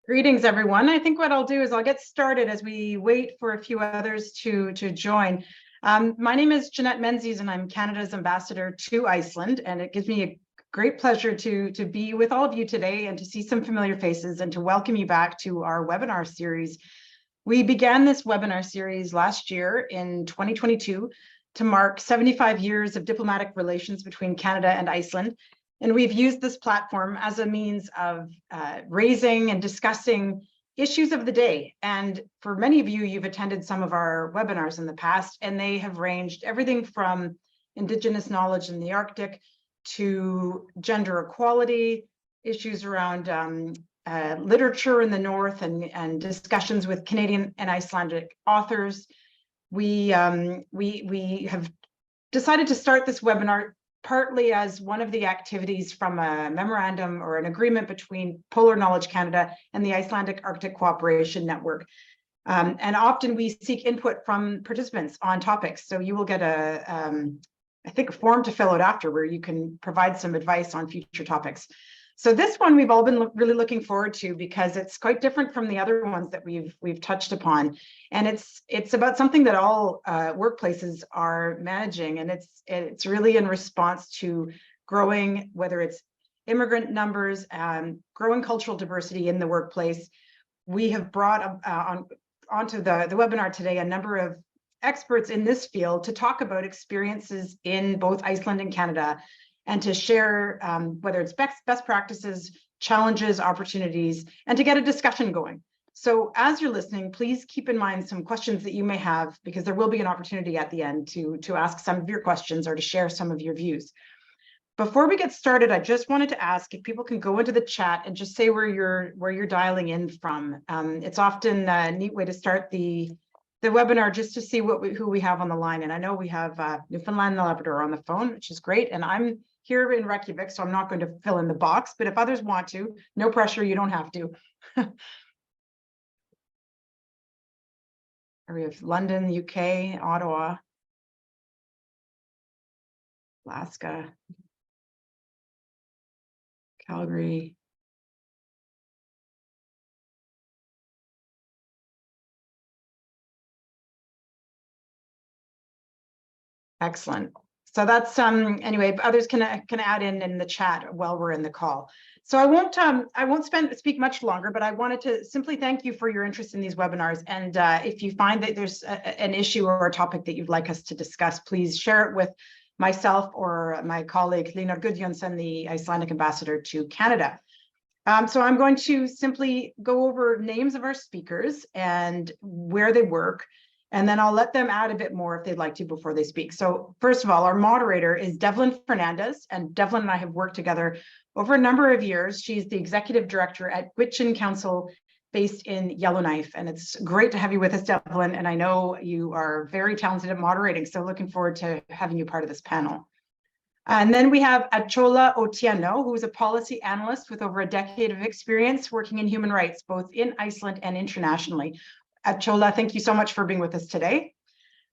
Greetings, everyone. I think what I'll do is I'll get started as we wait for a few others to join. My name is Jeanette Menzies, and I'm Canada's ambassador to Iceland, and it gives me a great pleasure to be with all of you today and to see some familiar faces and to welcome you back to our webinar series. We began this webinar series last year in 2022 to mark 75 years of diplomatic relations between Canada and Iceland. And we've used this platform as a means of raising and discussing issues of the day. And for many of you, you've attended some of our webinars in the past, and they have ranged everything from Indigenous knowledge in the Arctic to gender equality, issues around literature in the North, and discussions with Canadian and Icelandic authors. We have decided to start this webinar partly as one of the activities from a memorandum or an agreement between Polar Knowledge Canada and the Icelandic Arctic Cooperation Network. And often we seek input from participants on topics. So you will get I think a form to fill out after where you can provide some advice on future topics. So this one we've all been really looking forward to because it's quite different from the other ones that we've touched upon, and it's about something that all workplaces are managing, and it's really in response to growing, whether it's immigrant numbers, growing cultural diversity in the workplace. We have brought onto the webinar today a number of experts in this field to talk about experiences in both Iceland and Canada, and to share whether it's best practices, challenges, opportunities, and to get a discussion going. So as you're listening, please keep in mind some questions that you may have, because there will be an opportunity at the end to ask some of your questions or to share some of your views. Before we get started, I just wanted to ask if people can go into the chat and just say where you're dialing in from. It's often a neat way to start the webinar, just to see who we have on the line. And I know we have Newfoundland and Labrador on the phone, which is great. And I'm here in Reykjavik, so I'm not going to fill in the box, but if others want to, no pressure, you don't have to. We have London, UK, Ottawa, Alaska, Calgary. Excellent. So that's anyway, others can add in the chat while we're in the call. So I won't speak much longer, but I wanted to simply thank you for your interest in these webinars. And if you find that there's an issue or a topic that you'd like us to discuss, please share it with myself or my colleague Línar Gudjónsson, the Icelandic ambassador to Canada. So I'm going to simply go over names of our speakers and where they work, and then I'll let them add a bit more if they'd like to before they speak. So first of all, our moderator is Devlin Fernandez, and Devlin and I have worked together over a number of years. She's the executive director at Gwich'in Council based in Yellowknife, and it's great to have you with us, Devlin, and I know you are very talented at moderating, so looking forward to having you part of this panel. And then we have Achola Otieno, who is a policy analyst with over a decade of experience working in human rights, both in Iceland and internationally. Achola, thank you so much for being with us today.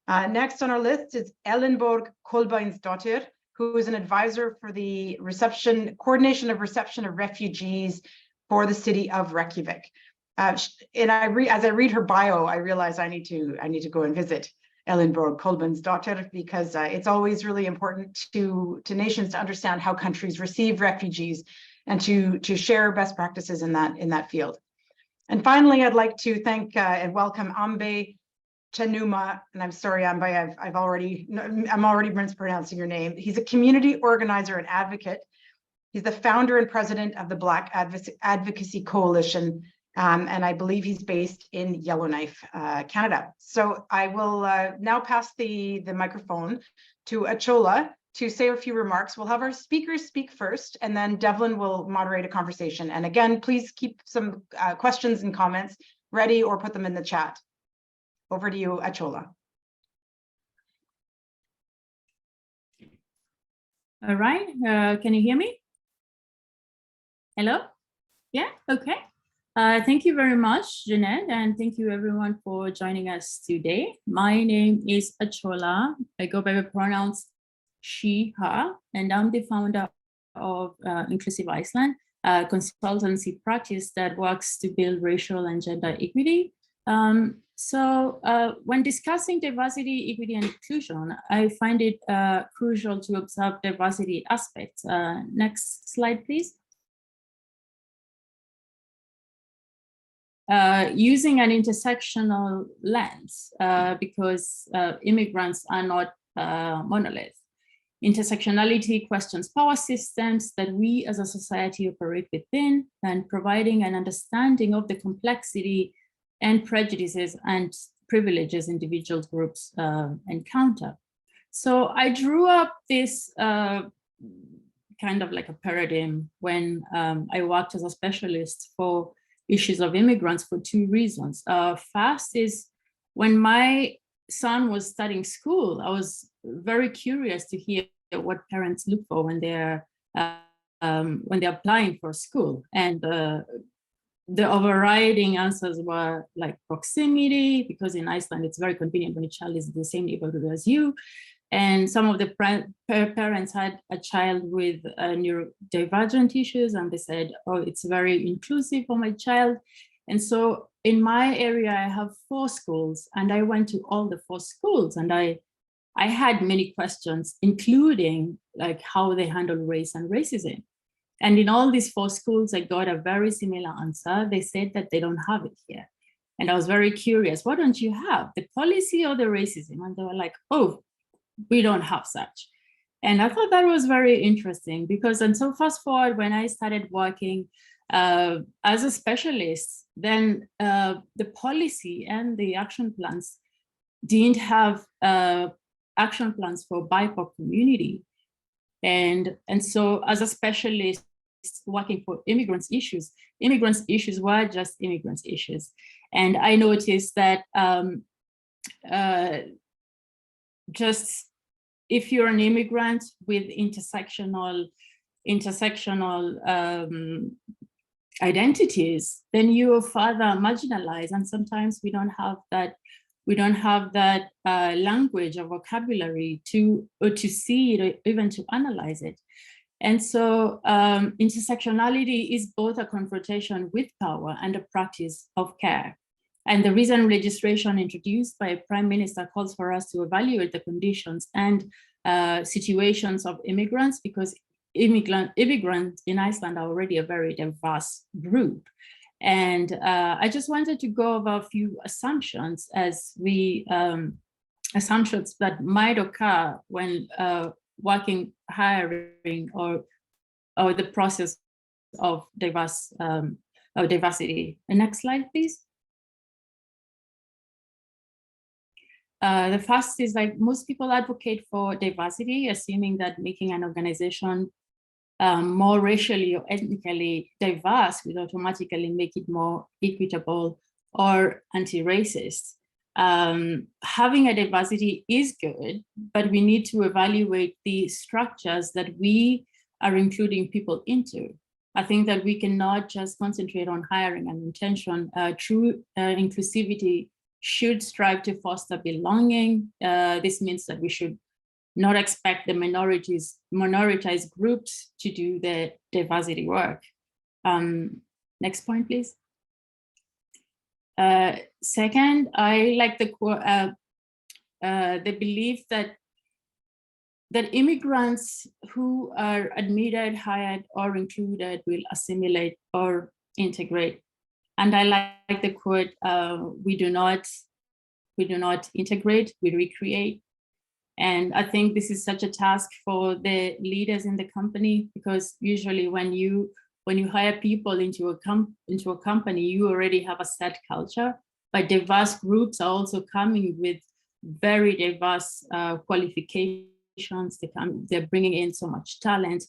Next on our list is Ellenborg Kolbeinsdottir, who is an advisor for the coordination of reception of refugees for the city of Reykjavik. And as I read her bio, I realize I need to go and visit Ellenborg Kolbeinsdottir, because it's always really important to nations to understand how countries receive refugees and to share best practices in that field. And finally, I'd like to thank and welcome Ambe Chenuma, and I'm sorry, Ambe, I'm already mispronouncing your name. He's a community organizer and advocate. He's the founder and president of the Black Advocacy Coalition, and I believe he's based in Yellowknife, Canada. So I will now pass the microphone to Achola to say a few remarks. We'll have our speakers speak first, and then Devlin will moderate a conversation. And again, please keep some questions and comments ready or put them in the chat. Over to you, Achola. All right, can you hear me? Hello? Yeah, okay. Thank you very much, Jeanette, and thank you everyone for joining us today. My name is Achola. I go by the pronouns she, her, and I'm the founder of Inclusive Iceland, consultancy practice that works to build racial and gender equity. When discussing diversity, equity, and inclusion, I find it crucial to observe diversity aspects. Next slide, please. Using an intersectional lens, because immigrants are not monoliths. Intersectionality questions power systems that we as a society operate within, and providing an understanding of the complexity and prejudices and privileges individual groups encounter. So I drew up this kind of like a paradigm when I worked as a specialist for issues of immigrants for two reasons. First is when my son was studying school, I was very curious to hear what parents look for when they're applying for school. And the overriding answers were like proximity, because in Iceland, it's very convenient when a child is in the same neighborhood as you. And some of the parents had a child with neurodivergent issues, and they said, oh, it's very inclusive for my child. And so in my area, I have 4 schools, and I went to all the 4 schools, and I had many questions, including like how they handle race and racism. And in all these 4 schools, I got a very similar answer. They said that they don't have it here. And I was very curious, what don't you have, the policy or the racism? And they were like, oh, we don't have such. And I thought that was very interesting, because, and so fast forward, when I started working as a specialist, then the policy and the action plans didn't have action plans for BIPOC community. And so as a specialist working for immigrants issues were just immigrants issues. And I noticed that just if you're an immigrant with intersectional identities, then you are further marginalized. And sometimes we don't have that language or vocabulary to see it or even to analyze it. And so intersectionality is both a confrontation with power and a practice of care. And the recent legislation introduced by Prime Minister calls for us to evaluate the conditions and situations of immigrants, because immigrants in Iceland are already a very diverse group. And I just wanted to go over a few assumptions assumptions that might occur when working, hiring, or the process of diversity. The next slide, please. The first is like most people advocate for diversity, assuming that making an organization more racially or ethnically diverse would automatically make it more equitable or anti-racist. Having a diversity is good, but we need to evaluate the structures that we are including people into. I think that we cannot just concentrate on hiring and retention. True inclusivity should strive to foster belonging. This means that we should not expect the minoritized groups to do the diversity work. Next point, please. Second, I like the belief that immigrants who are admitted, hired, or included will assimilate or integrate. And I like the quote, we do not integrate, we recreate. And I think this is such a task for the leaders in the company, because usually when you hire people into a company, you already have a set culture, but diverse groups are also coming with very diverse qualifications. They're bringing in so much talent,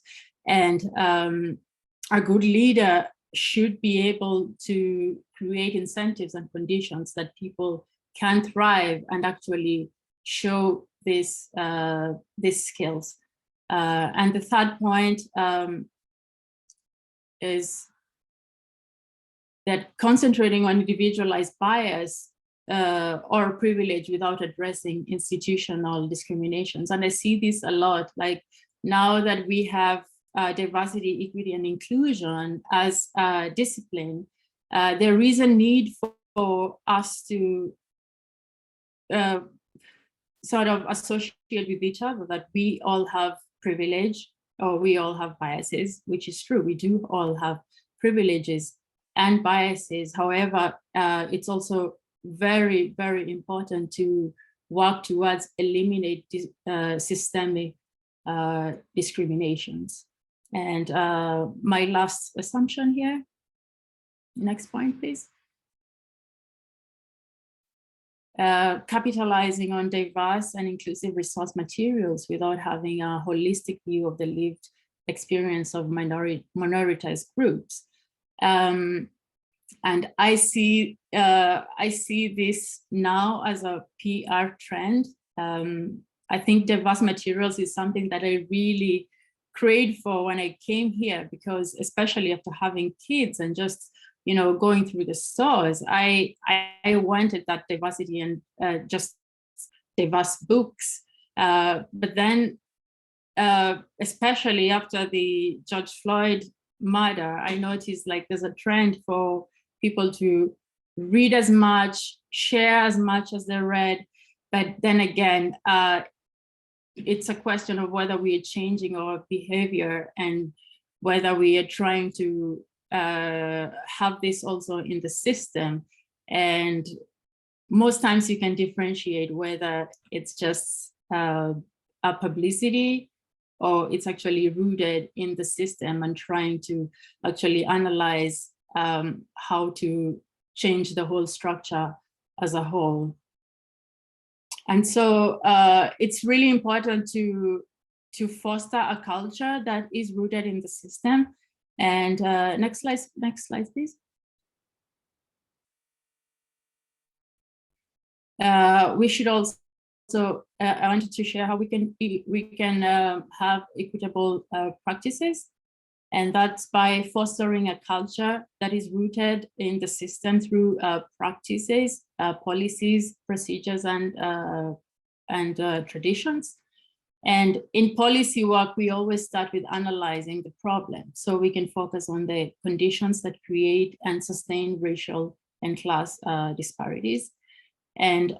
and a good leader should be able to create incentives and conditions that people can thrive and actually show these skills. And the third point is that concentrating on individualized bias or privilege without addressing institutional discriminations. And I see this a lot, like now that we have diversity, equity, and inclusion as a discipline, there is a need for us to sort of associate with each other that we all have privilege or we all have biases, which is true. We do all have privileges and biases. However, it's also very, very important to work towards eliminate systemic discriminations. And my last assumption here, next point, please. Capitalizing on diverse and inclusive resource materials without having a holistic view of the lived experience of minoritized groups. And I see this now as a PR trend. I think diverse materials is something that I really craved for when I came here, because especially after having kids and just going through the stores, I wanted that diversity and just diverse books. But then, especially after the George Floyd murder, I noticed like there's a trend for people to read as much, share as much as they read. But then again, it's a question of whether we are changing our behavior and whether we are trying to have this also in the system. And most times you can differentiate whether it's just a publicity or it's actually rooted in the system and trying to actually analyze how to change the whole structure as a whole. And so it's really important to foster a culture that is rooted in the system. And next slide, please. We should also, I wanted to share how we can have equitable practices. And that's by fostering a culture that is rooted in the system through practices, policies, procedures, and traditions. And in policy work, we always start with analyzing the problem, so we can focus on the conditions that create and sustain racial and class disparities. And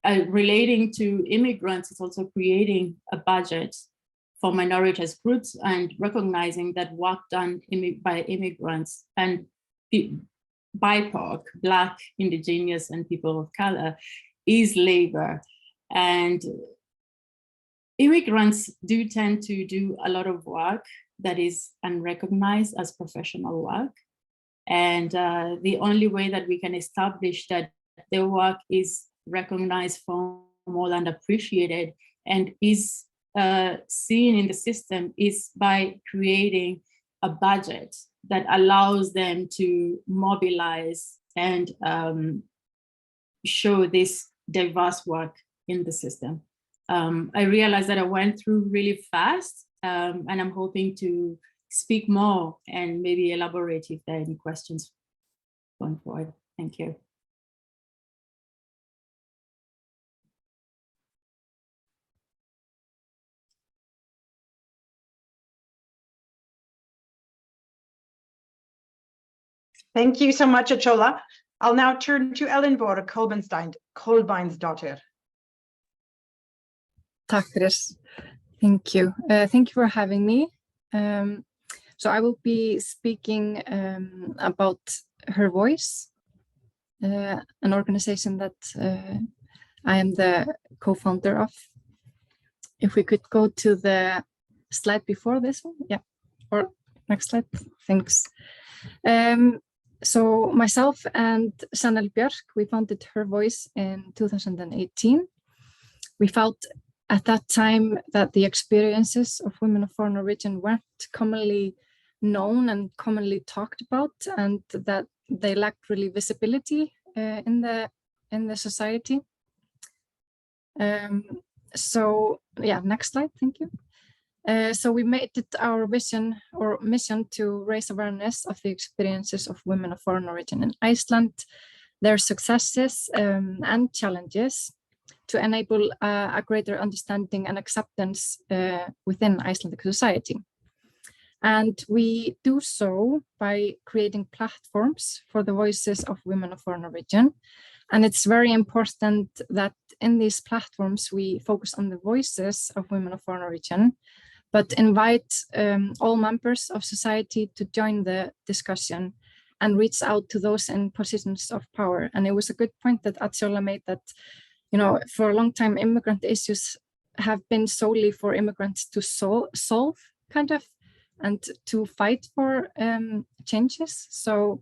relating to immigrants, it's also creating a budget for minoritized groups and recognizing that work done by immigrants and BIPOC, Black, Indigenous, and people of color is labor. And immigrants do tend to do a lot of work that is unrecognized as professional work. And the only way that we can establish that their work is recognized, formal, and appreciated and is seen in the system is by creating a budget that allows them to mobilize and show this diverse work in the system. I realized that I went through really fast, and I'm hoping to speak more and maybe elaborate if there are any questions going forward. Thank you. Thank you so much, Achola. I'll now turn to Elinborg Kolbeinsdottir. Takk fyrir. Thank you. Thank you for having me. So I will be speaking about Her Voice, an organization that I am the co-founder of. If we could go to the slide before this one, yeah, or next slide, thanks. So myself and Sanel Björk, we founded Her Voice in 2018. We felt at that time that the experiences of women of foreign origin weren't commonly known and commonly talked about, and that they lacked really visibility in the society. So yeah, next slide, thank you. So we made it our vision or mission to raise awareness of the experiences of women of foreign origin in Iceland, their successes and challenges, to enable a greater understanding and acceptance within Icelandic society. And we do so by creating platforms for the voices of women of foreign origin. And it's very important that in these platforms, we focus on the voices of women of foreign origin, but invite all members of society to join the discussion and reach out to those in positions of power. And it was a good point that Atsjola made, that, you know, for a long time, immigrant issues have been solely for immigrants to solve, kind of, and to fight for changes. So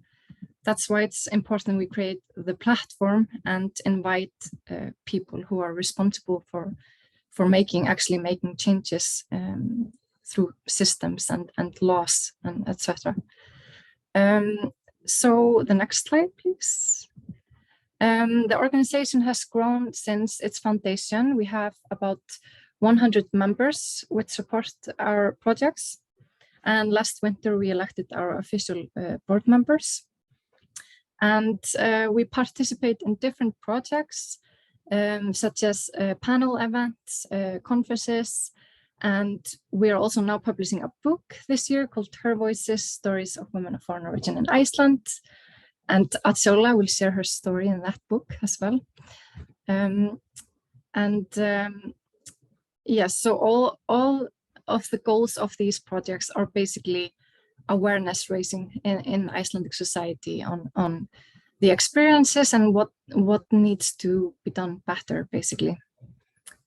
that's why it's important we create the platform and invite people who are responsible for actually making changes through systems and laws and etc. So the next slide, please. The organization has grown since its foundation. We have about 100 members which support our projects. And last winter, we elected our official board members. And we participate in different projects, such as panel events, conferences, and we are also now publishing a book this year called Her Voices, Stories of Women of Foreign Origin in Iceland. And Atsjola will share her story in that book as well. Yes, so all of the goals of these projects are basically awareness raising in Icelandic society on the experiences and what needs to be done better, basically.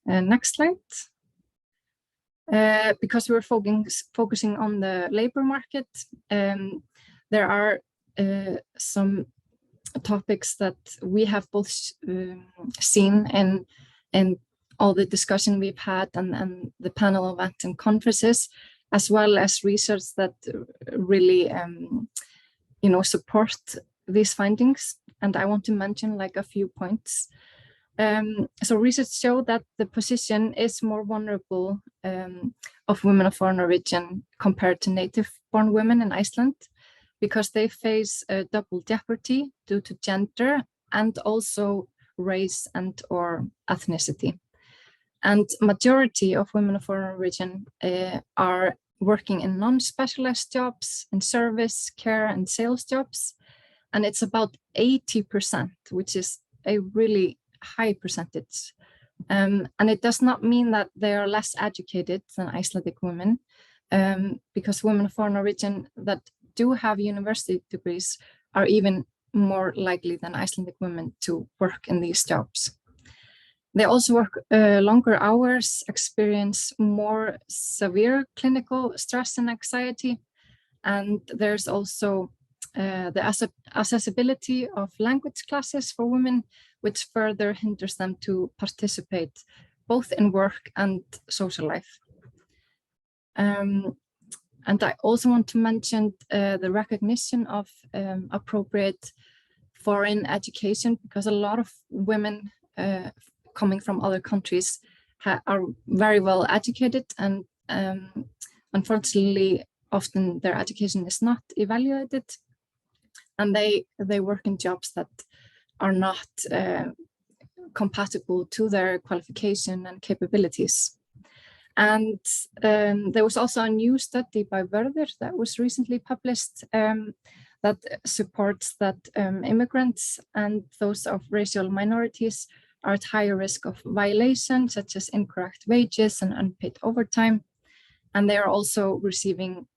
Next slide. Because we're focusing on the labor market, there are some topics that we have both seen in all the discussion we've had and the panel events and conferences, as well as research that really support these findings. And I want to mention like a few points. So research show that the position is more vulnerable of women of foreign origin compared to native-born women in Iceland, because they face double jeopardy due to gender and also race and or ethnicity. And majority of women of foreign origin are working in non-specialized jobs, in service, care, and sales jobs. And it's about 80%, which is a really high percentage. And it does not mean that they are less educated than Icelandic women, because women of foreign origin that do have university degrees are even more likely than Icelandic women to work in these jobs. They also work longer hours, experience more severe clinical stress and anxiety. And there's also the accessibility of language classes for women, which further hinders them to participate both in work and social life. And I also want to mention the recognition of appropriate foreign education, because a lot of women coming from other countries are very well educated, and unfortunately, often their education is not evaluated, and they work in jobs that are not compatible to their qualification and capabilities. And there was also a new study by Vörður that was recently published that supports that immigrants and those of racial minorities are at higher risk of violation, such as incorrect wages and unpaid overtime. And they are also receiving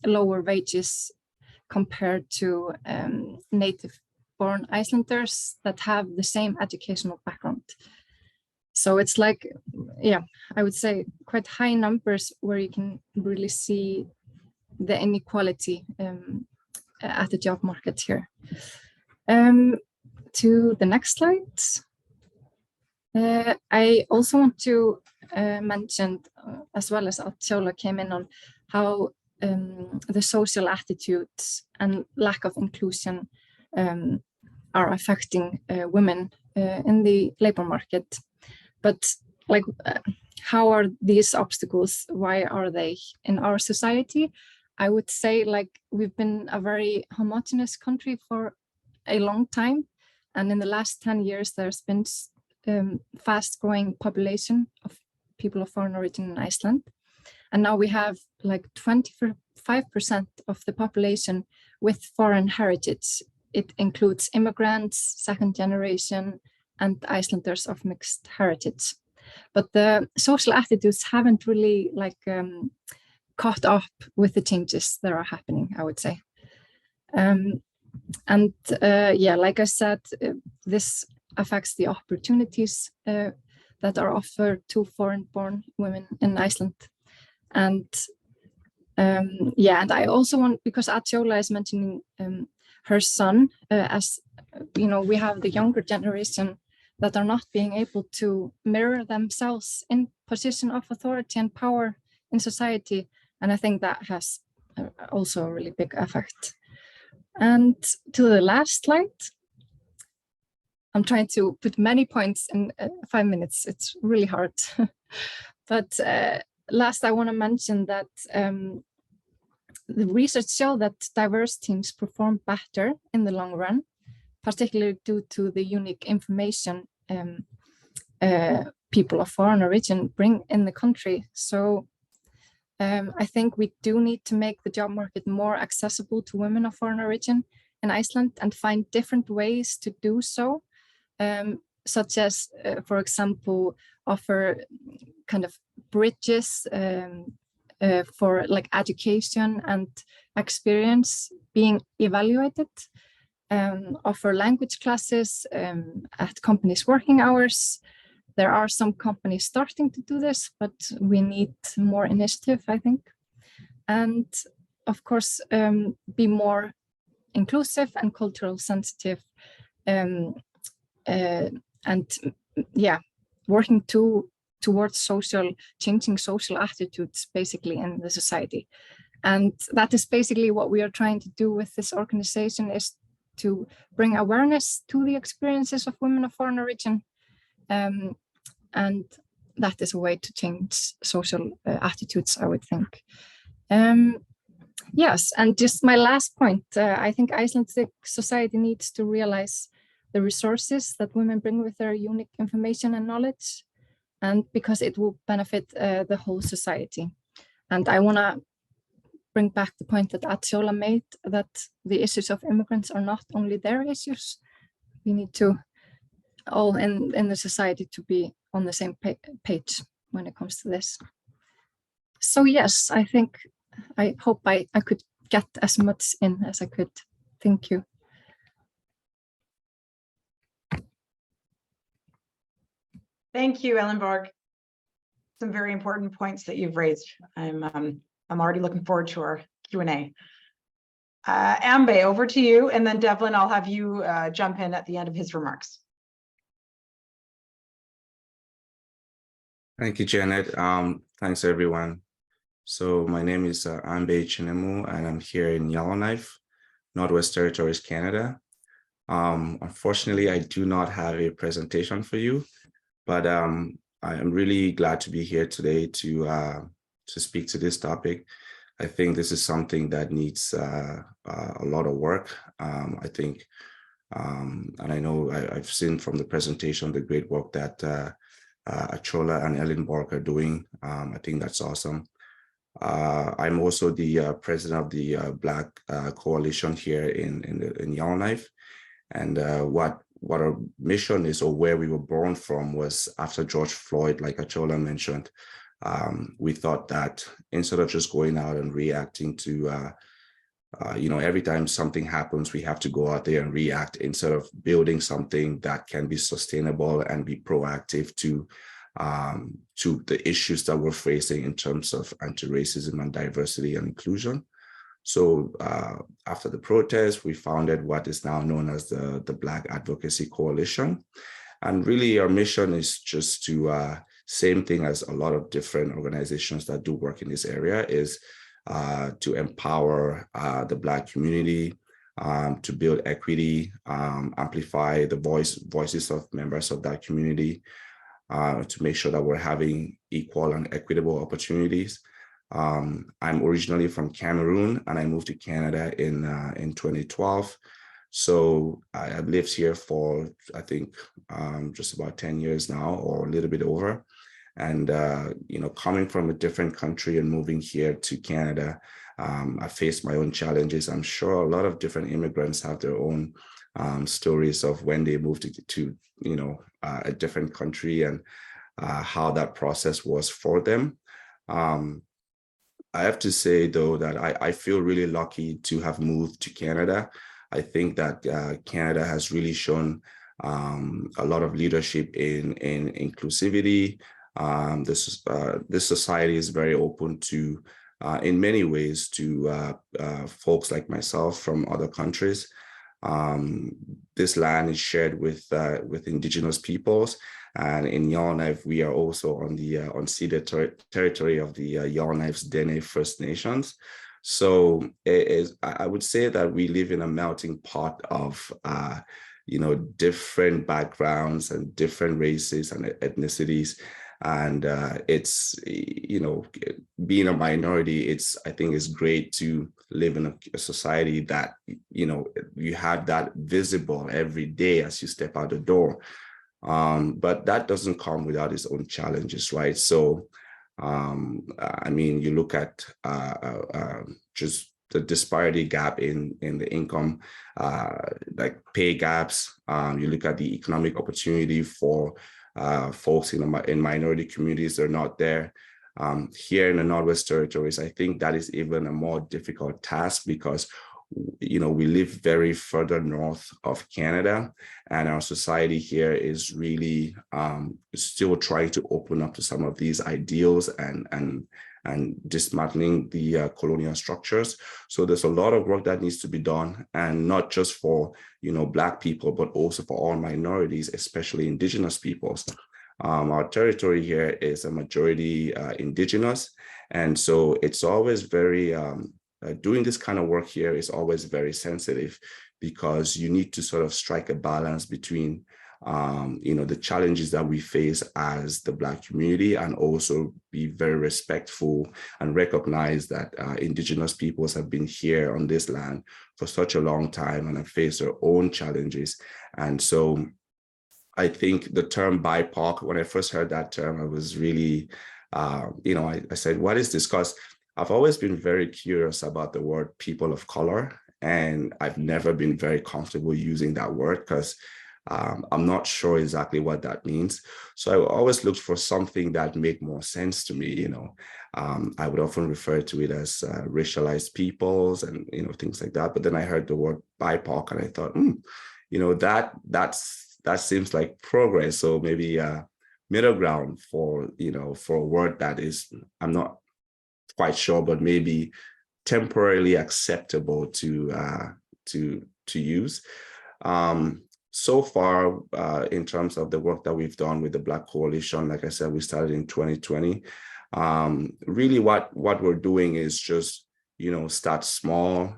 lower wages compared to native-born Icelanders that have the same educational background. So it's like, yeah, I would say quite high numbers where you can really see the inequality at the job market here. To the next slide. I also want to mention, as well as Atsjola came in on, how the social attitudes and lack of inclusion are affecting women in the labor market. But like, how are these obstacles? Why are they in our society? I would say, like, we've been a very homogeneous country for a long time. And in the last 10 years, there's been fast-growing population of people of foreign origin in Iceland. And now we have like 25% of the population with foreign heritage. It includes immigrants, second generation, and Icelanders of mixed heritage. But the social attitudes haven't really caught up with the changes that are happening, I would say. Yeah, like I said, this affects the opportunities that are offered to foreign-born women in Iceland. And yeah, and I also want, because Atiola is mentioning her son, as you know, we have the younger generation that are not being able to mirror themselves in position of authority and power in society. And I think that has also a really big effect. And to the last slide, I'm trying to put many points in 5 minutes. It's really hard. But last, I want to mention that the research shows that diverse teams perform better in the long run, particularly due to the unique information people of foreign origin bring in the country. So I think we do need to make the job market more accessible to women of foreign origin in Iceland and find different ways to do so, such as, for example, offer kind of bridges for like education and experience being evaluated, offer language classes at companies' working hours. There are some companies starting to do this, but we need more initiative, I think. And of course, be more inclusive and cultural sensitive, and yeah, working towards changing social attitudes basically in the society. And that is basically what we are trying to do with this organization, is to bring awareness to the experiences of women of foreign origin. And that is a way to change social attitudes, I would think. Yes, and just my last point, I think Icelandic society needs to realize the resources that women bring with their unique information and knowledge, and because it will benefit the whole society. And I want to bring back the point that Atiola made, that the issues of immigrants are not only their issues. We need to all in the society to be on the same page when it comes to this. So yes, I hope I could get as much in as I could. Thank you. Thank you, Ellenborg. Some very important points that you've raised. I'm already looking forward to our Q&A. Ambe, over to you, and then Devlin, I'll have you jump in at the end of his remarks. Thank you, Janet. Thanks, everyone. So my name is Ambe Chinemu, and I'm here in Yellowknife, Northwest Territories, Canada. Unfortunately, I do not have a presentation for you, but I am really glad to be here today to speak to this topic. I think this is something that needs a lot of work. I think, and I know I've seen from the presentation the great work that Atiola and Ellenborg are doing. I think that's awesome. I'm also the president of the Black Coalition here in Yellowknife, and what our mission is, or where we were born from, was after George Floyd, like Atiola mentioned. We thought that instead of just going out and reacting to every time something happens, we have to go out there and react, instead of building something that can be sustainable and be proactive to the issues that we're facing in terms of anti-racism and diversity and inclusion. So after the protest, we founded what is now known as the Black Advocacy Coalition. And really our mission is just to, same thing as a lot of different organizations that do work in this area, is to empower the Black community, to build equity, amplify the voices of members of that community, to make sure that we're having equal and equitable opportunities. I'm originally from Cameroon, and I moved to Canada in 2012. So I've lived here for, I think, just about 10 years now, or a little bit over. And, coming from a different country and moving here to Canada, I faced my own challenges. I'm sure a lot of different immigrants have their own stories of when they moved to a different country, and how that process was for them. I have to say, though, that I feel really lucky to have moved to Canada. I think that Canada has really shown a lot of leadership in inclusivity. This society is very open to, in many ways, to folks like myself from other countries. This land is shared with Indigenous peoples, and in Yellowknife, we are also on the unceded territory of the Yellowknife's Dene First Nations. So I would say that we live in a melting pot of different backgrounds and different races and ethnicities. And it's, being a minority, I think it's great to live in a society that, you have that visible every day as you step out the door. But that doesn't come without its own challenges, right? So, you look at just the disparity gap in the income, like pay gaps. You look at the economic opportunity for folks in minority communities, they're not there. Here in the Northwest Territories, I think that is even a more difficult task because, we live very further north of Canada, and our society here is really still trying to open up to some of these ideals and dismantling the colonial structures. So there's a lot of work that needs to be done, and not just for, Black people, but also for all minorities, especially Indigenous peoples. Our territory here is a majority Indigenous, and so it's always very, doing this kind of work here is always very sensitive, because you need to sort of strike a balance between the challenges that we face as the Black community, and also be very respectful and recognize that Indigenous peoples have been here on this land for such a long time and have faced their own challenges. And so I think the term BIPOC, when I first heard that term, I was really, I said, what is this? Because I've always been very curious about the word people of color, and I've never been very comfortable using that word because I'm not sure exactly what that means. So I always looked for something that made more sense to me. I would often refer to it as racialized peoples and things like that. But then I heard the word BIPOC, and I thought, that seems like progress. So maybe a middle ground for a word that is, I'm not quite sure, but maybe temporarily acceptable to use. So far, in terms of the work that we've done with the Black Coalition, like I said, we started in 2020. Really, what we're doing is just start small,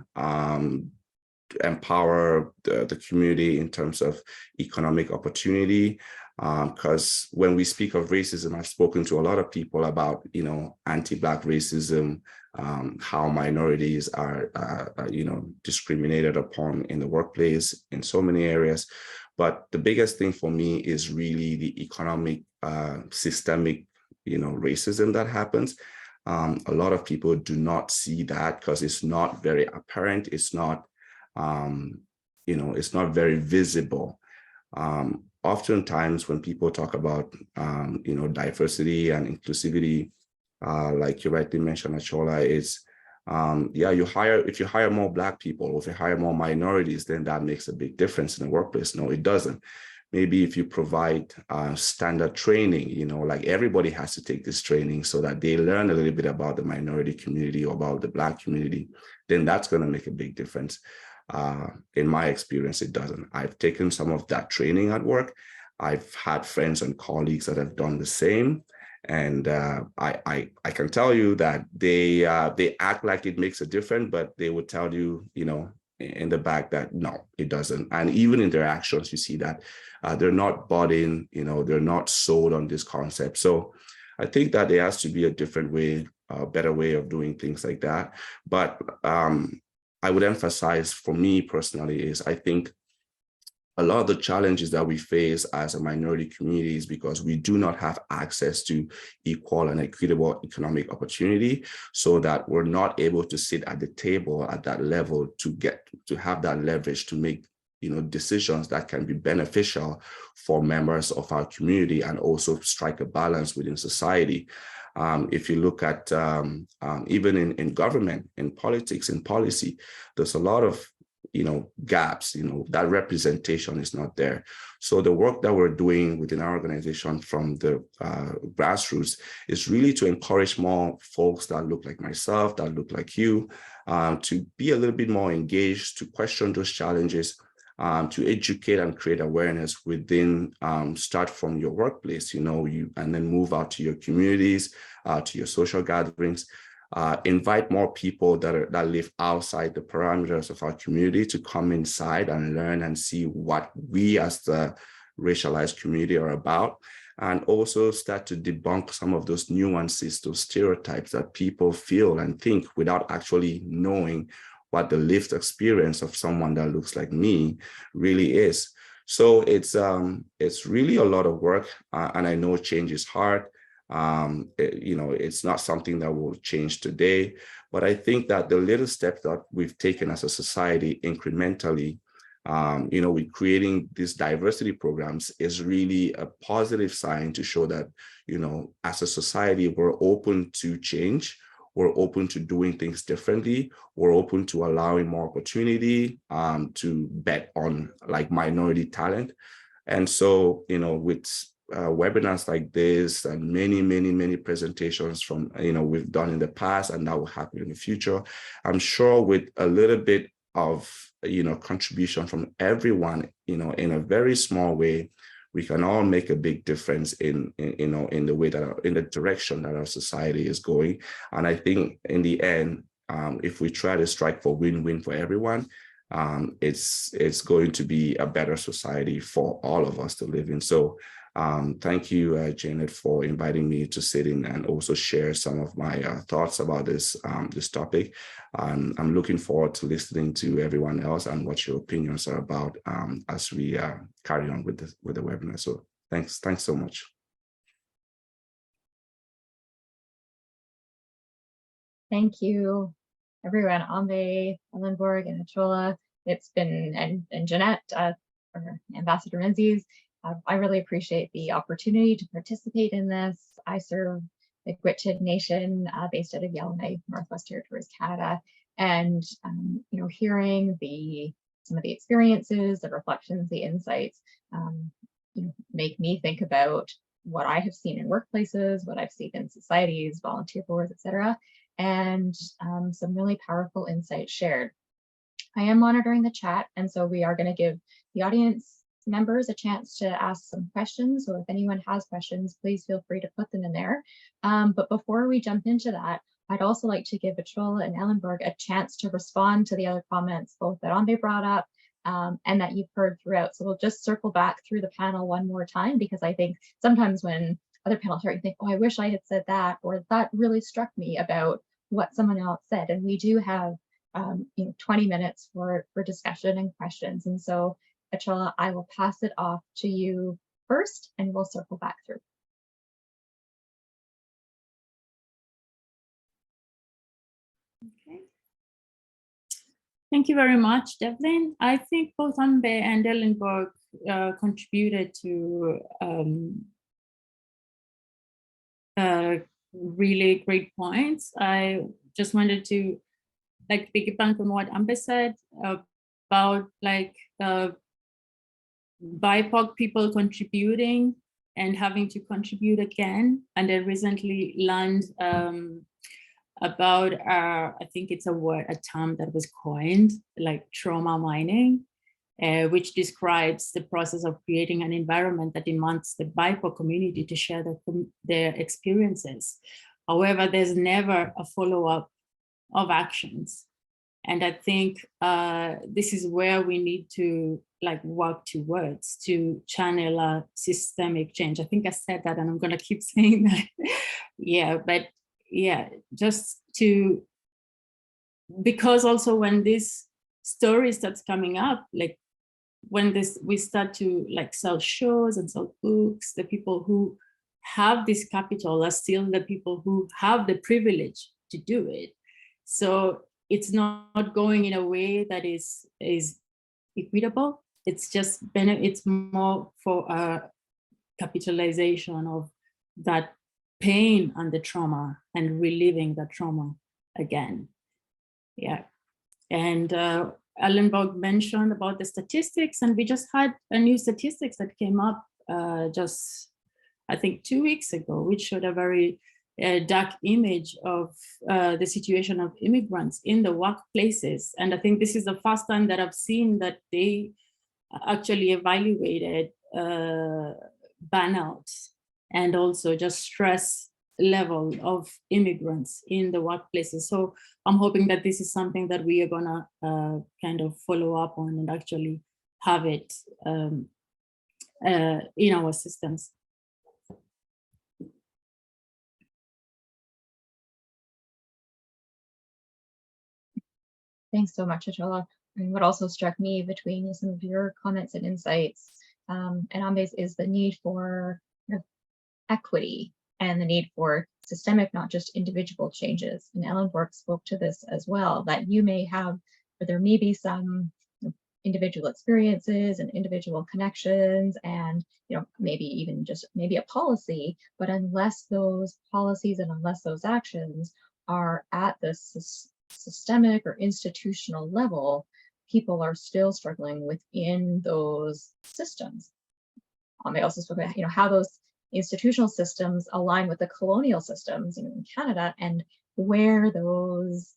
empower the community in terms of economic opportunity. Because when we speak of racism, I've spoken to a lot of people about, anti-Black racism, how minorities are, discriminated upon in the workplace in so many areas. But the biggest thing for me is really the economic, systemic, racism that happens. A lot of people do not see that because it's not very apparent. It's not, it's not very visible. Oftentimes when people talk about, diversity and inclusivity, like you rightly mentioned, Achola, is, if you hire more Black people, or if you hire more minorities, then that makes a big difference in the workplace. No, it doesn't. Maybe if you provide standard training, like everybody has to take this training so that they learn a little bit about the minority community or about the Black community, then that's going to make a big difference. In my experience, it doesn't. I've taken some of that training at work. I've had friends and colleagues that have done the same. And I can tell you that they act like it makes a difference, but they would tell you, in the back that no, it doesn't. And even in their actions, you see that they're not bought in, they're not sold on this concept. So I think that there has to be a different way, a better way of doing things like that. But I would emphasize for me personally is I think a lot of the challenges that we face as a minority community is because we do not have access to equal and equitable economic opportunity, so that we're not able to sit at the table at that level to have that leverage to make decisions that can be beneficial for members of our community and also strike a balance within society. If you look at even in government, in politics, in policy, there's a lot of gaps, that representation is not there. So the work that we're doing within our organization from the grassroots is really to encourage more folks that look like myself, that look like you, to be a little bit more engaged, to question those challenges, to educate and create awareness within, start from your workplace, and then move out to your communities, to your social gatherings. Invite more people that live outside the parameters of our community to come inside and learn and see what we as the racialized community are about, and also start to debunk some of those nuances, those stereotypes that people feel and think without actually knowing what the lived experience of someone that looks like me really is. So it's really a lot of work, and I know change is hard. It's not something that will change today, but I think that the little steps that we've taken as a society incrementally, with creating these diversity programs is really a positive sign to show that, as a society, we're open to change, we're open to doing things differently, we're open to allowing more opportunity, to bet on like minority talent. And so, with webinars like this and many presentations from we've done in the past and that will happen in the future, I'm sure with a little bit of contribution from everyone, in a very small way, we can all make a big difference in the way that in the direction that our society is going. And I think in the end, if we try to strike for win-win for everyone, it's going to be a better society for all of us to live in. So thank you, Janet, for inviting me to sit in and also share some of my thoughts about this topic. I'm looking forward to listening to everyone else and what your opinions are about as we carry on with the webinar. So thanks so much. Thank you, everyone. Ambe, Ellenborg, and Achola. It's been, and Jeanette, or Ambassador Menzies. I really appreciate the opportunity to participate in this. I serve the Gwich'in Nation based out of Yellowknife, Northwest Territories, Canada, and hearing some of the experiences, the reflections, the insights, make me think about what I have seen in workplaces, what I've seen in societies, volunteer boards, etc., and some really powerful insights shared. I am monitoring the chat, and so we are going to give the audience members a chance to ask some questions. So if anyone has questions, please feel free to put them in there. But before we jump into that, I'd also like to give Achola and Ellenborg a chance to respond to the other comments, both that Ambe brought up and that you've heard throughout. So we'll just circle back through the panel one more time, because I think sometimes when other panels start, you think, oh, I wish I had said that, or that really struck me about what someone else said. And we do have 20 minutes for discussion and questions. And so Achola, I will pass it off to you first, and we'll circle back through. Okay. Thank you very much, Devlin. I think both Ambe and Ellenborg contributed to really great points. I just wanted to piggyback on what Ambe said about BIPOC people contributing and having to contribute again. And I recently learned about, I think it's a term that was coined, like trauma mining, which describes the process of creating an environment that demands the BIPOC community to share their experiences. However, there's never a follow-up of actions. And I think this is where we need to work towards to channel a systemic change. I think I said that, and I'm going to keep saying that. Yeah, but yeah, just to because also when this story starts coming up, like when we start to like sell shows and sell books, the people who have this capital are still the people who have the privilege to do it. So it's not going in a way that is equitable. It's just it's more for a capitalization of that pain and the trauma and reliving that trauma again. Yeah. And Ellenborg mentioned about the statistics, and we just had a new statistics that came up just, I think, 2 weeks ago, which showed a very dark image of the situation of immigrants in the workplaces. And I think this is the first time that I've seen that they actually evaluated burnout and also just stress level of immigrants in the workplaces. So I'm hoping that this is something that we are gonna kind of follow up on and actually have it in our systems. Thanks so much, Achola. And what also struck me between some of your comments and insights and Ambe's is the need for equity and the need for systemic, not just individual changes. And Ellenborg spoke to this as well, that you may have, or there may be some individual experiences and individual connections and maybe even just maybe a policy, but unless those policies and unless those actions are at the systemic or institutional level, people are still struggling within those systems. They also spoke about how those institutional systems align with the colonial systems in Canada, and where those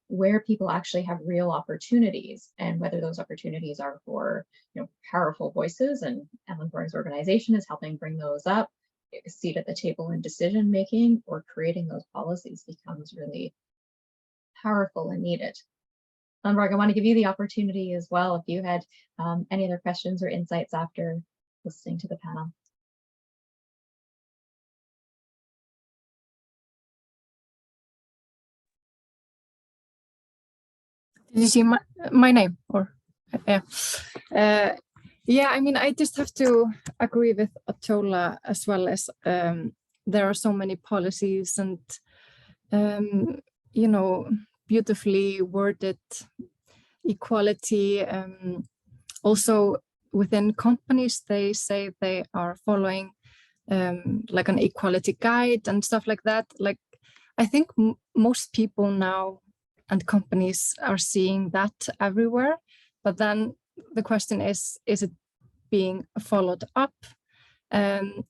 where people actually have real opportunities, and whether those opportunities are for powerful voices, and Ellenborg's organization is helping bring those up, a seat at the table in decision making, or creating those policies becomes really powerful and needed. Ellenborg, I want to give you the opportunity as well if you had any other questions or insights after listening to the panel. Did you see my name? Or yeah. Yeah, I mean, I just have to agree with Achola as well, as there are so many policies and beautifully worded equality. Also within companies, they say they are following like an equality guide and stuff like that. Like, I think most people now and companies are seeing that everywhere, but then the question is it being followed up? And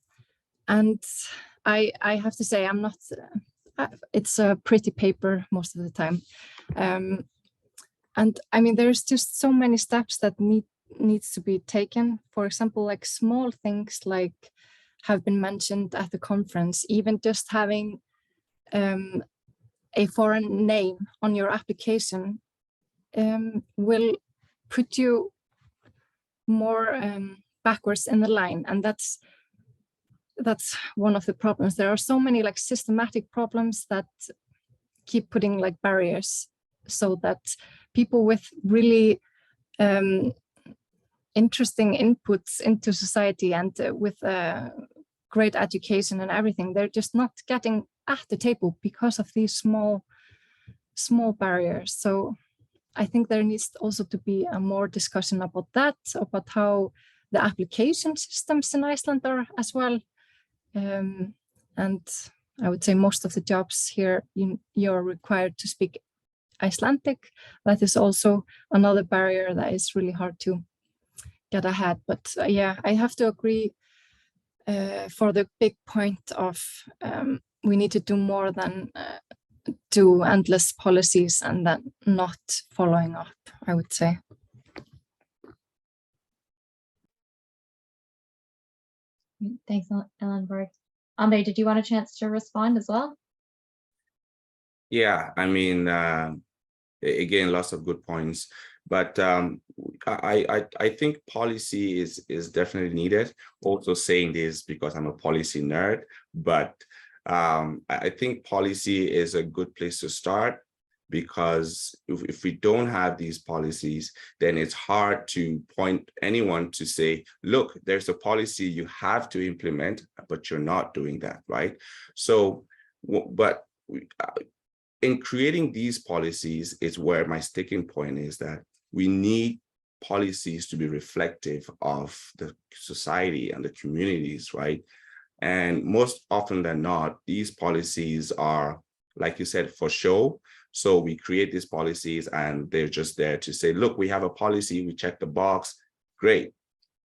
I have to say, I'm not, it's a pretty paper most of the time. And I mean, there's just so many steps that needs to be taken. For example, like small things like have been mentioned at the conference, even just having a foreign name on your application will put you more backwards in the line. And that's one of the problems. There are so many like systematic problems that keep putting like barriers, so that people with really interesting inputs into society and with great education and everything, they're just not getting at the table because of these small barriers. So I think there needs also to be a more discussion about that, about how the application systems in Iceland are as well. And I would say most of the jobs here, you're required to speak Icelandic. That is also another barrier that is really hard to get ahead. But yeah, I have to agree for the big point of we need to do more than do endless policies and then not following up, I would say. Thanks, Ellenborg. Ambe, did you want a chance to respond as well? Yeah, I mean, again, lots of good points, but I think policy is definitely needed. Also saying this because I'm a policy nerd, but I think policy is a good place to start. because if we don't have these policies, then it's hard to point anyone to say, look, there's a policy you have to implement, but you're not doing that, right? So, in creating these policies is where my sticking point is, that we need policies to be reflective of the society and the communities, right? And most often than not, these policies are, like you said, for show. So we create these policies and they're just there to say, look, we have a policy, we check the box, great.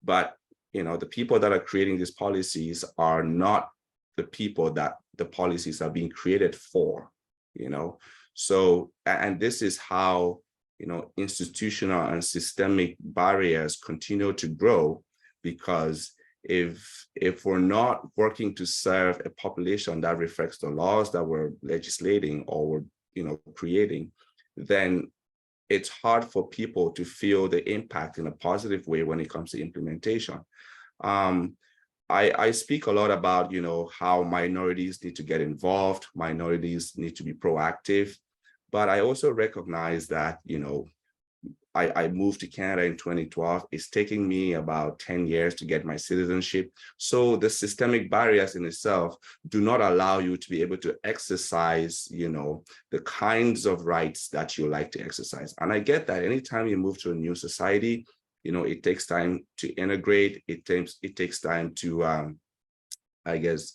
But, you know, the people that are creating these policies are not the people that the policies are being created for, you know? So, and this is how, you know, institutional and systemic barriers continue to grow, because if we're not working to serve a population that reflects the laws that we're legislating or we're, you know, creating, then it's hard for people to feel the impact in a positive way when it comes to implementation. I speak a lot about, you know, how minorities need to get involved, minorities need to be proactive, but I also recognize that, you know, I moved to Canada in 2012. It's taking me about 10 years to get my citizenship. So the systemic barriers in itself do not allow you to be able to exercise, you know, the kinds of rights that you like to exercise. And I get that anytime you move to a new society, you know, it takes time to integrate. It takes time to, I guess,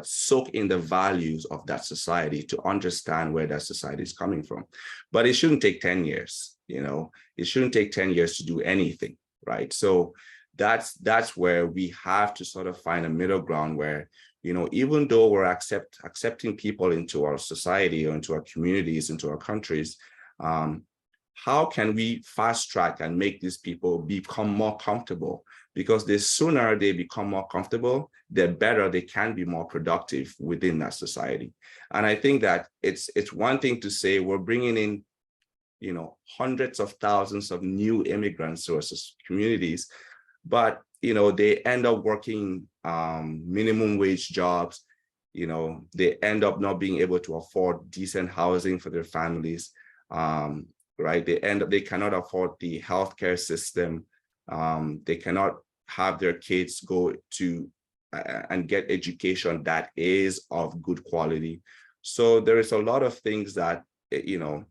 soak in the values of that society, to understand where that society is coming from. But it shouldn't take 10 years, you know, it shouldn't take 10 years to do anything, right? So that's where we have to sort of find a middle ground where, you know, even though we're accepting people into our society or into our communities, into our countries, how can we fast track and make these people become more comfortable? Because the sooner they become more comfortable, the better they can be more productive within that society. And I think that it's one thing to say we're bringing in, you know, hundreds of thousands of new immigrants to our communities, but, you know, they end up working minimum wage jobs. You know, they end up not being able to afford decent housing for their families. Right? They cannot afford the healthcare system. They cannot have their kids go to and get education that is of good quality. So there is a lot of things that, you know,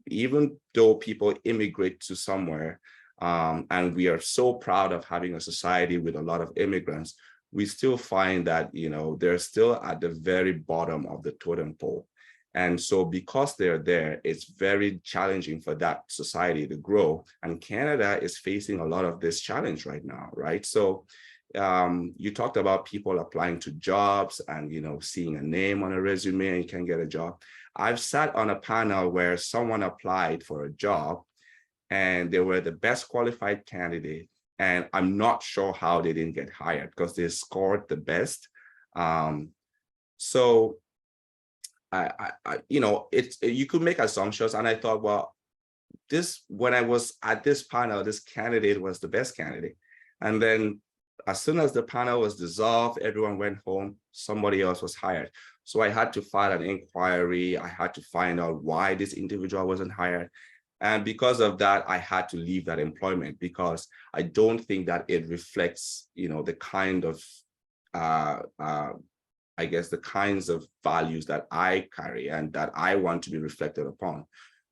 even though people immigrate to somewhere, and we are so proud of having a society with a lot of immigrants, we still find that, you know, they're still at the very bottom of the totem pole. And so because they're there, it's very challenging for that society to grow. And Canada is facing a lot of this challenge right now, right? So you talked about people applying to jobs and, you know, seeing a name on a resume and you can get a job. I've sat on a panel where someone applied for a job and they were the best qualified candidate. And I'm not sure how they didn't get hired because they scored the best. So you know, you could make assumptions, and I thought, well, when I was at this panel, this candidate was the best candidate, and then as soon as the panel was dissolved, everyone went home, somebody else was hired. So I had to file an inquiry. I had to find out why this individual wasn't hired, and because of that, I had to leave that employment because I don't think that it reflects, you know, the kind of I guess the kinds of values that I carry and that I want to be reflected upon.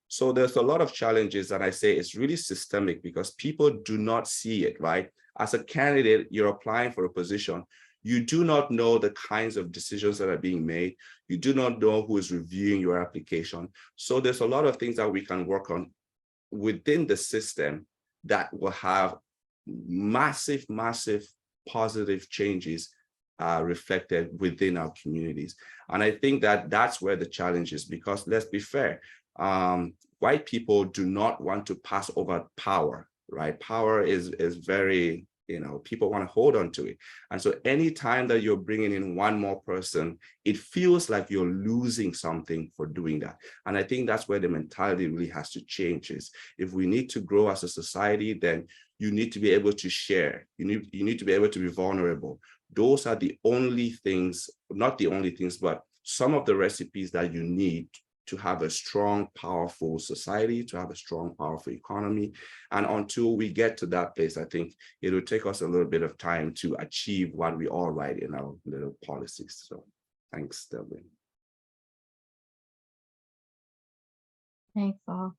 So there's a lot of challenges, and I say it's really systemic because people do not see it, right? As a candidate, you're applying for a position. You do not know the kinds of decisions that are being made. You do not know who is reviewing your application. So there's a lot of things that we can work on within the system that will have massive, massive positive changes reflected within our communities. And I think that that's where the challenge is, because let's be fair, white people do not want to pass over power, right? Power is very, you know, people want to hold on to it. And so anytime that you're bringing in one more person, it feels like you're losing something for doing that. And I think that's where the mentality really has to change. Is if we need to grow as a society, then you need to be able to share. You need to be able to be vulnerable. Those are the only things, not the only things, but some of the recipes that you need to have a strong, powerful society, to have a strong, powerful economy. And until we get to that place, I think it will take us a little bit of time to achieve what we all write in our little policies. So thanks, Delvin. Thanks, all.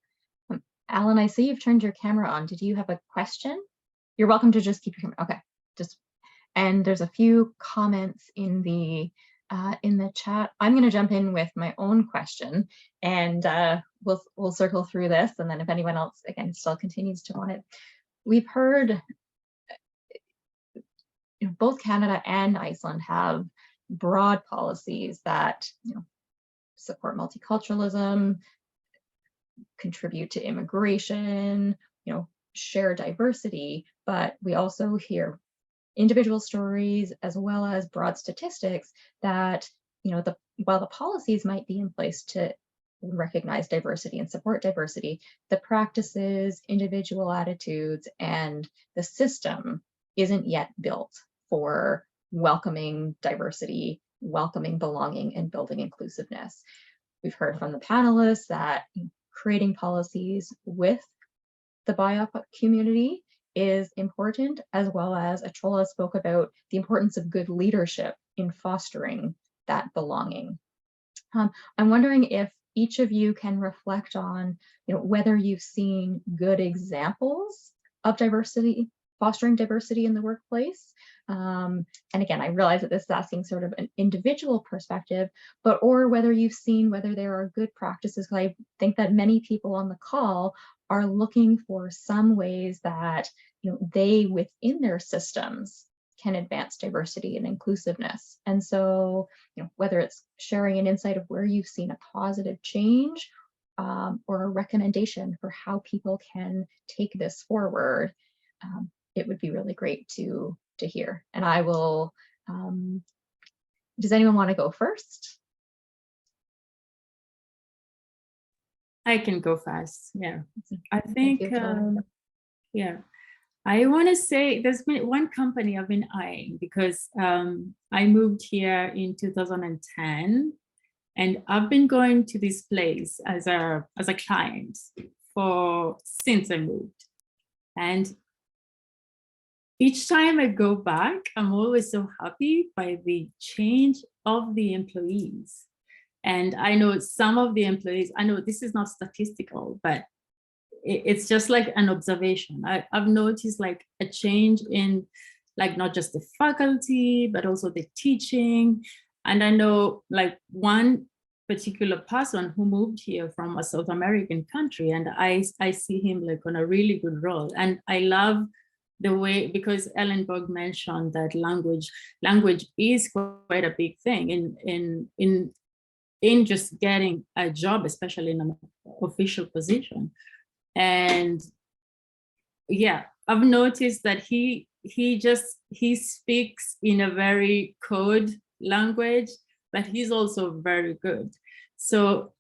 Alan, I see you've turned your camera on. Did you have a question? You're welcome to just keep your camera. Okay, and there's a few comments in the chat. I'm going to jump in with my own question, and we'll circle through this. And then if anyone else again still continues to want it, we've heard both Canada and Iceland have broad policies that support multiculturalism, contribute to immigration, share diversity, but we also hear individual stories as well as broad statistics that while the policies might be in place to recognize diversity and support diversity, the practices, individual attitudes, and the system isn't yet built for welcoming diversity, welcoming belonging, and building inclusiveness. We've heard from the panelists that creating policies with the BIPOC community is important, as well as Achola spoke about the importance of good leadership in fostering that belonging. I'm wondering if each of you can reflect on whether you've seen good examples of diversity, fostering diversity in the workplace. And again, I realize that this is asking sort of an individual perspective, or whether you've seen whether there are good practices. I think that many people on the call are looking for some ways that they within their systems can advance diversity and inclusiveness. And so whether it's sharing an insight of where you've seen a positive change or a recommendation for how people can take this forward, it would be really great to hear. And I will, does anyone want to go first? I can go fast. Yeah, I think, you, I want to say there's been one company I've been eyeing because I moved here in 2010, and I've been going to this place as a client since I moved. And each time I go back, I'm always so happy by the change of the employees. And I know some of the employees, I know this is not statistical, but it's just like an observation. I've noticed like a change in like not just the faculty, but also the teaching. And I know like one particular person who moved here from a South American country, and I see him like on a really good role. And I love the way, because Ellenberg mentioned that language is quite a big thing in just getting a job, especially in an official position. And yeah, I've noticed that he speaks in a very code language, but he's also very good. So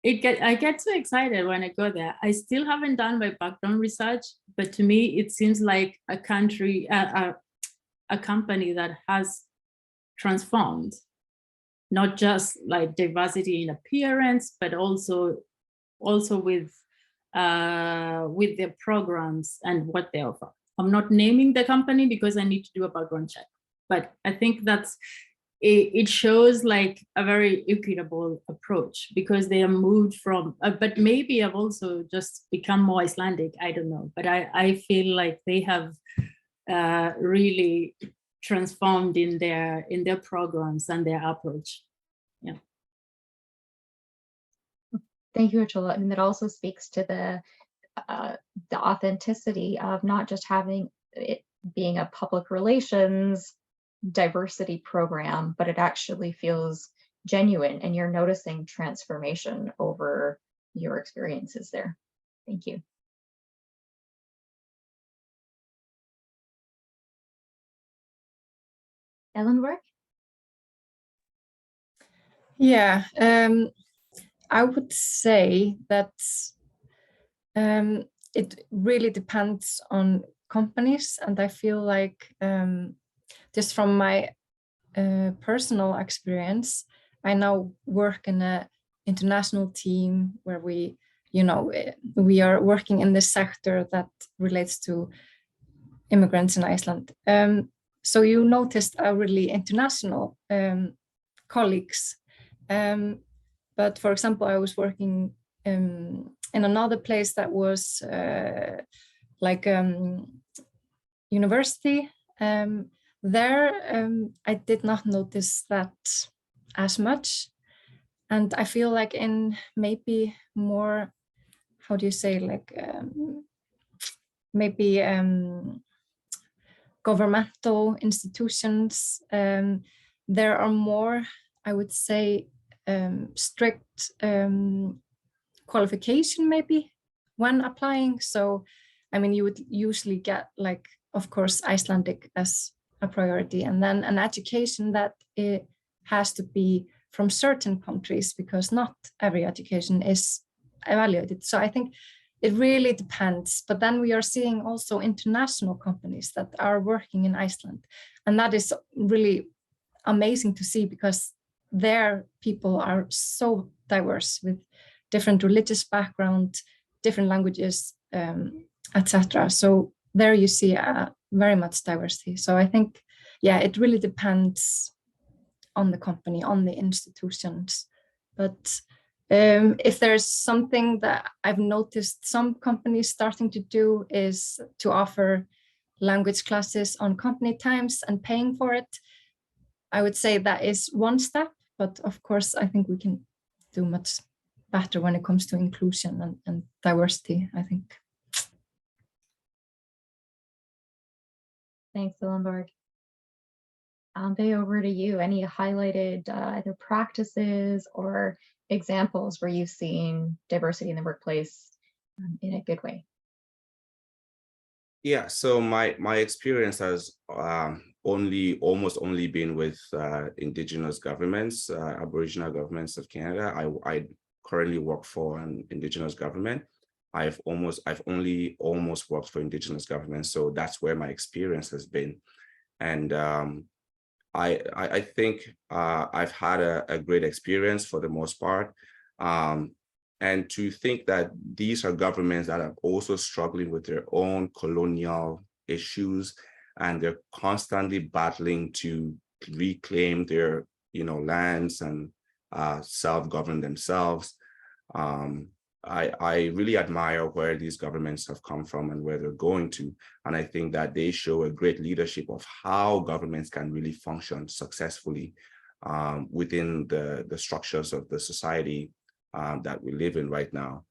I get so excited when I go there. I still haven't done my background research, but to me, it seems like a country, a company that has transformed, not just like diversity in appearance, but also with their programs and what they offer. I'm not naming the company because I need to do a background check, but I think it shows like a very equitable approach, because they are moved from, but maybe I've also just become more Icelandic, I don't know, but I feel like they have really transformed in their programs and their approach. Yeah. Thank you, Achola. And that also speaks to the authenticity of not just having it being a public relations diversity program, but it actually feels genuine, and you're noticing transformation over your experiences there. Thank you. Ellenberg? Yeah, I would say that it really depends on companies, and I feel like just from my personal experience, I now work in a international team where we, we are working in this sector that relates to immigrants in Iceland. So you noticed a really international colleagues. But for example, I was working in another place that was like university. There, I did not notice that as much. And I feel like in maybe more, how do you say, like maybe governmental institutions, there are more, I would say, strict qualification maybe when applying. So, I mean, you would usually get, like, of course, Icelandic as a priority, and then an education that it has to be from certain countries, because not every education is evaluated. So I think it really depends. But then we are seeing also international companies that are working in Iceland. And that is really amazing to see, because their people are so diverse with different religious background, different languages, etc. So there you see very much diversity. So I think, yeah, it really depends on the company, on the institutions. But if there's something that I've noticed some companies starting to do is to offer language classes on company times and paying for it. I would say that is one step, but of course, I think we can do much better when it comes to inclusion and diversity, I think. Thanks, Elenborg. Ambe, over to you. Any highlighted either practices or examples where you've seen diversity in the workplace in a good way? Yeah, so my experience has almost only been with Indigenous governments, Aboriginal governments of Canada. I currently work for an Indigenous government. I've only almost worked for Indigenous governments, so that's where my experience has been. And I think I've had a great experience for the most part. And to think that these are governments that are also struggling with their own colonial issues, and they're constantly battling to reclaim their, lands and self-govern themselves. I really admire where these governments have come from and where they're going to. And I think that they show a great leadership of how governments can really function successfully within the structures of the society that we live in right now.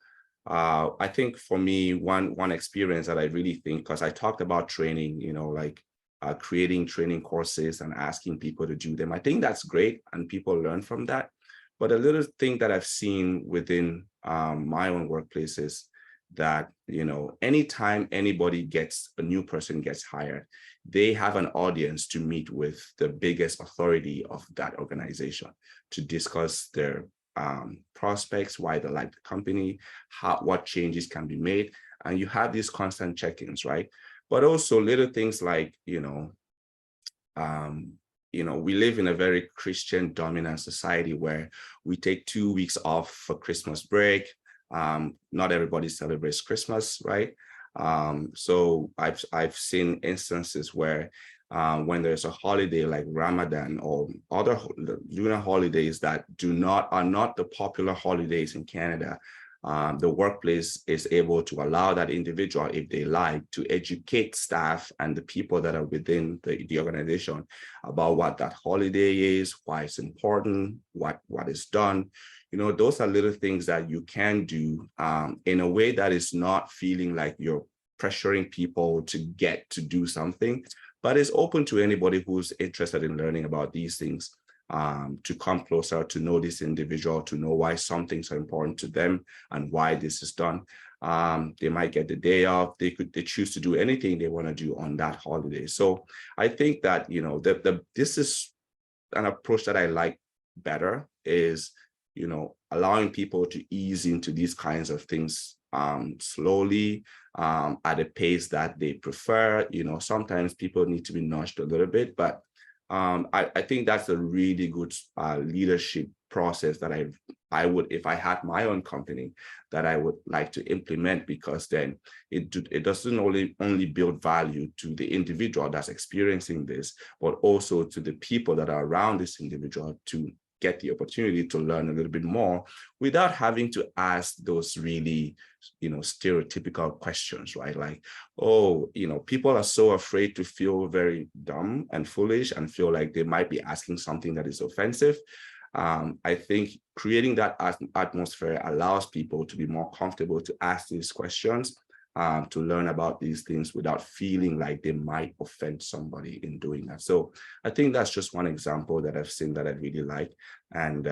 I think for me, one experience that I really think, because I talked about training, creating training courses and asking people to do them. I think that's great and people learn from that. But a little thing that I've seen within my own workplaces that, anytime a new person gets hired, they have an audience to meet with the biggest authority of that organization to discuss their prospects, why they like the company, what changes can be made. And you have these constant check-ins, right? But also little things like, we live in a very Christian dominant society where we take 2 weeks off for Christmas break. Not everybody celebrates Christmas, right? So I've seen instances where when there's a holiday like Ramadan or other lunar holidays that are not the popular holidays in Canada, the workplace is able to allow that individual, if they like, to educate staff and the people that are within the organization about what that holiday is, why it's important, what is done. Those are little things that you can do in a way that is not feeling like you're pressuring people to get to do something, but it's open to anybody who's interested in learning about these things, to come closer, to know this individual, to know why some things are important to them and why this is done. They might get the day off. They choose to do anything they want to do on that holiday. So I think that, this is an approach that I like better, is, allowing people to ease into these kinds of things slowly, at a pace that they prefer. Sometimes people need to be nudged a little bit, but I think that's a really good leadership process that I would, if I had my own company, that I would like to implement, because then it doesn't only build value to the individual that's experiencing this, but also to the people that are around this individual to get the opportunity to learn a little bit more without having to ask those really, stereotypical questions, right? Like, oh, people are so afraid to feel very dumb and foolish and feel like they might be asking something that is offensive. I think creating that atmosphere allows people to be more comfortable to ask these questions, to learn about these things without feeling like they might offend somebody in doing that. So I think that's just one example that I've seen that I really like. And,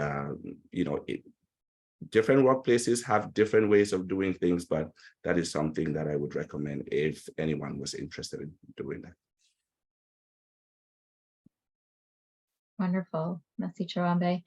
different workplaces have different ways of doing things, but that is something that I would recommend if anyone was interested in doing that. Wonderful. Merci, Chawambe.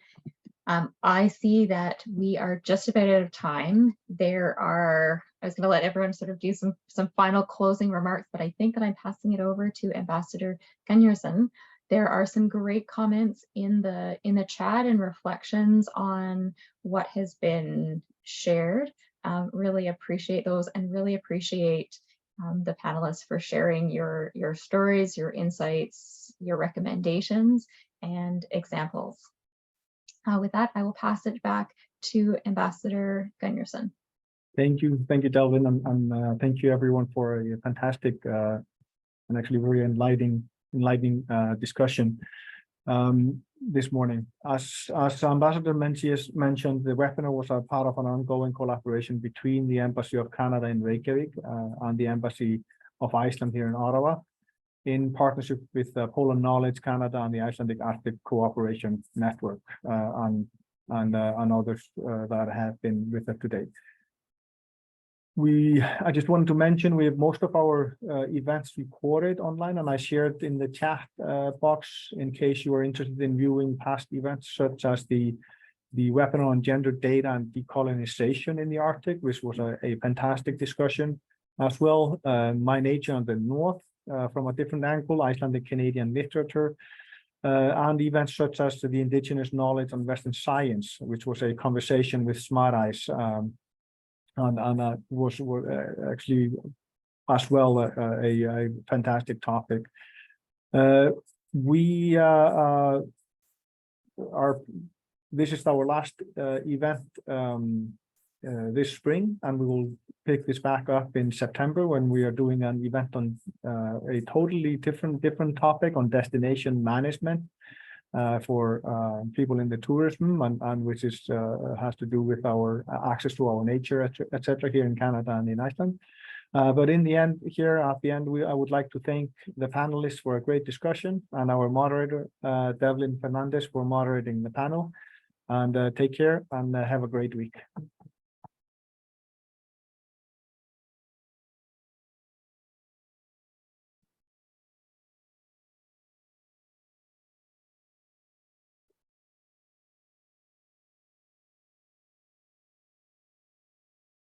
I see that we are just about out of time. I was going to let everyone sort of do some final closing remarks, but I think that I'm passing it over to Ambassador Gunnarsson. There are some great comments in the chat and reflections on what has been shared. Really appreciate those, and really appreciate the panelists for sharing your stories, your insights, your recommendations, and examples. With that, I will pass it back to Ambassador Gunnarsson. Thank you, Delvin, and thank you everyone for a fantastic and actually very enlightening discussion this morning. As Ambassador Mencius mentioned, the webinar was a part of an ongoing collaboration between the Embassy of Canada in Reykjavik and the Embassy of Iceland here in Ottawa, in partnership with Poland Knowledge Canada and the Icelandic Arctic Cooperation Network, and others that have been with us today. I just wanted to mention we have most of our events recorded online, and I shared in the chat box in case you are interested in viewing past events, such as the webinar on gender data and decolonization in the Arctic, which was a fantastic discussion, as well My Nature on the North from a different angle, Icelandic Canadian literature, and events such as the Indigenous Knowledge on Western Science, which was a conversation with Smart Eyes. And was actually as well a fantastic topic. This is our last event this spring, and we will pick this back up in September when we are doing an event on a totally different topic on destination management for people in the tourism, and which is has to do with our access to our nature, etc. here in Canada and in Iceland. But in the end, I would like to thank the panelists for a great discussion, and our moderator, Devlin Fernandez, for moderating the panel. And take care and have a great week.